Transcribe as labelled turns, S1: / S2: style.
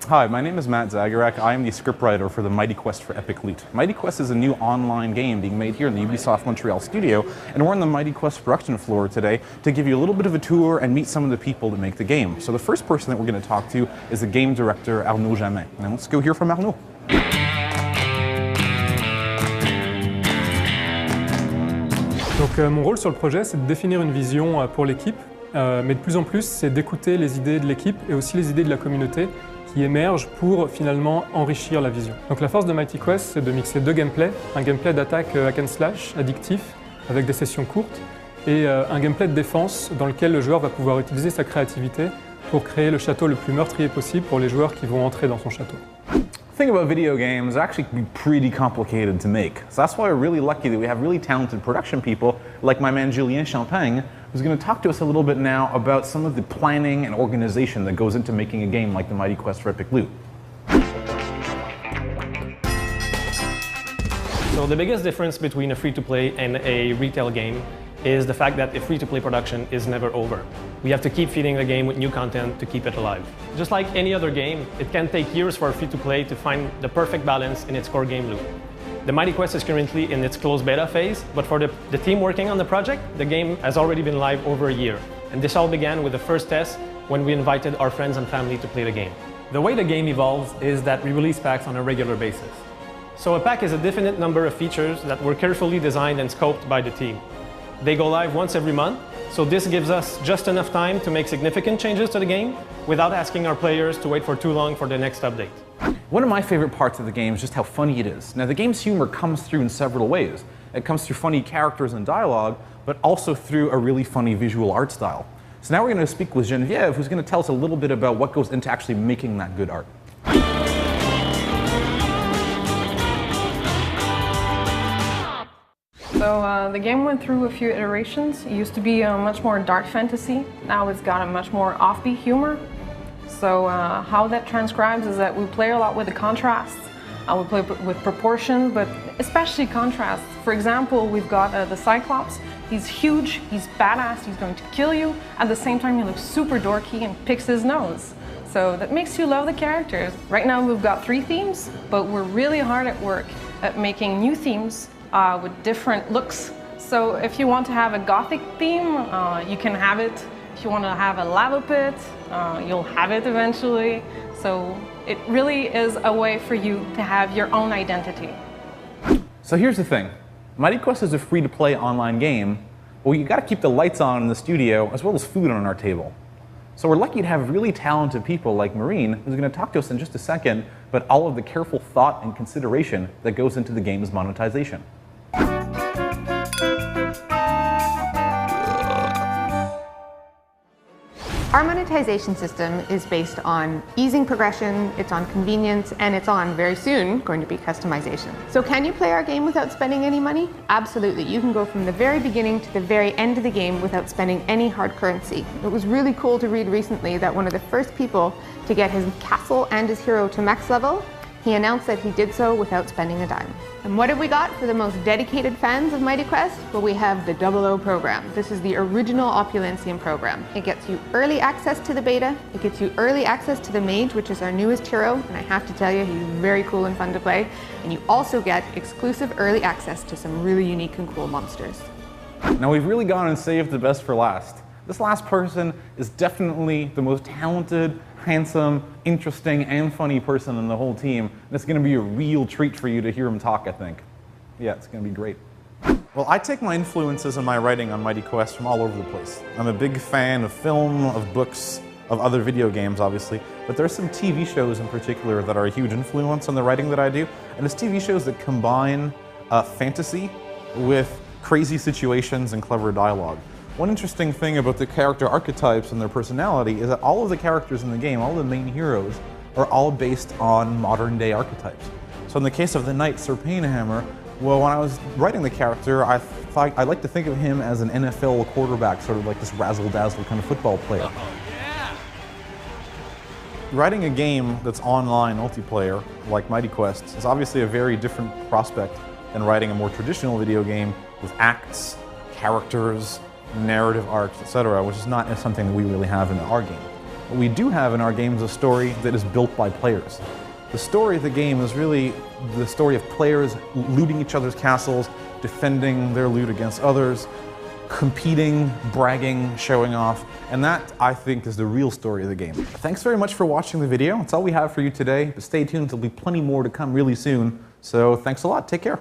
S1: Hi, my name is Matt Zagorak. I am the scriptwriter for the Mighty Quest for Epic Loot. Mighty Quest is a new online game being made here in the Ubisoft Montreal studio, and we're on the Mighty Quest production floor today to give you a little bit of a tour and meet some of the people that make the game. So the first person that we're going to talk to is the game director, Arnaud Jamin. And let's go hear from Arnaud.
S2: Donc mon rôle sur le projet, c'est de définir une vision pour l'équipe, mais de plus en plus, c'est d'écouter les idées de l'équipe et aussi les idées de la communauté qui émergent pour finalement enrichir la vision. Donc la force de Mighty Quest, c'est de mixer deux gameplays, un gameplay d'attaque hack and slash, addictif, avec des sessions courtes, et un gameplay de défense dans lequel le joueur va pouvoir utiliser sa créativité pour créer le château le plus meurtrier possible pour les joueurs qui vont entrer dans son château.
S1: The thing about video games, they actually can be pretty complicated to make. So that's why we're really lucky that we have really talented production people like my man Julien Champagne, who's going to talk to us a little bit now about some of the planning and organization that goes into making a game like the Mighty Quest for Epic Loot.
S3: So the biggest difference between a free-to-play and a retail game is the fact that a free-to-play production is never over. We have to keep feeding the game with new content to keep it alive. Just like any other game, it can take years for a free-to-play to find the perfect balance in its core game loop. The Mighty Quest is currently in its closed beta phase, but for the team working on the project, the game has already been live over a year. And this all began with the first test when we invited our friends and family to play the game.
S4: The way the game evolves is that we release packs on a regular basis.
S3: So a pack is a definite number of features that were carefully designed and scoped by the team. They go live once every month, so this gives us just enough time to make significant changes to the game without asking our players to wait for too long for the next update.
S1: One of my favorite parts of the game is just how funny it is. Now, the game's humor comes through in several ways. It comes through funny characters and dialogue, but also through a really funny visual art style. So now we're going to speak with Geneviève, who's going to tell us a little bit about what goes into actually making that good art.
S5: So the game went through a few iterations. It used to be much more dark fantasy. Now it's got a much more offbeat humor. So how that transcribes is that we play a lot with the contrasts. We play with proportions, but especially contrasts. For example, we've got the Cyclops. He's huge, he's badass, he's going to kill you. At the same time, he looks super dorky and picks his nose. So that makes you love the characters. Right now we've got 3 themes, but we're really hard at work at making new themes with different looks. So if you want to have a gothic theme, you can have it. If you want to have a lava pit, you'll have it eventually. So it really is a way for you to have your own identity.
S1: So here's the thing. Mighty Quest is a free-to-play online game, but you got to keep the lights on in the studio as well as food on our table. So we're lucky to have really talented people like Maureen, who's going to talk to us in just a second, but all of the careful thought and consideration that goes into the game's monetization.
S6: Our monetization system is based on easing progression, it's on convenience, and it's on, very soon, going to be customization. So can you play our game without spending any money? Absolutely. You can go from the very beginning to the very end of the game without spending any hard currency. It was really cool to read recently that one of the first people to get his castle and his hero to max level, he announced that he did so without spending a dime. And what have we got for the most dedicated fans of Mighty Quest? Well, we have the 00 program. This is the original Opulencium program. It gets you early access to the beta, it gets you early access to the mage, which is our newest hero, and I have to tell you, he's very cool and fun to play. And you also get exclusive early access to some really unique and cool monsters.
S1: Now we've really gone and saved the best for last. This last person is definitely the most talented, handsome, interesting, and funny person in the whole team. And it's going to be a real treat for you to hear him talk, I think. Yeah, it's going to be great. Well, I take my influences in my writing on Mighty Quest from all over the place. I'm a big fan of film, of books, of other video games, obviously, but there are some TV shows in particular that are a huge influence on the writing that I do, and it's TV shows that combine fantasy with crazy situations and clever dialogue. One interesting thing about the character archetypes and their personality is that all of the characters in the game, all the main heroes, are all based on modern-day archetypes. So in the case of the knight Sir Painhammer, well, when I was writing the character, I thought I like to think of him as an NFL quarterback, sort of like this razzle-dazzle kind of football player.
S4: Yeah.
S1: Writing a game that's online multiplayer, like Mighty Quest, is obviously a very different prospect than writing a more traditional video game with acts, characters, narrative arcs, etc., which is not something that we really have in our game. What we do have in our game is a story that is built by players. The story of the game is really the story of players looting each other's castles, defending their loot against others, competing, bragging, showing off, and that, I think, is the real story of the game. Thanks very much for watching the video. That's all we have for you today, but stay tuned, there'll be plenty more to come really soon. So thanks a lot, take care.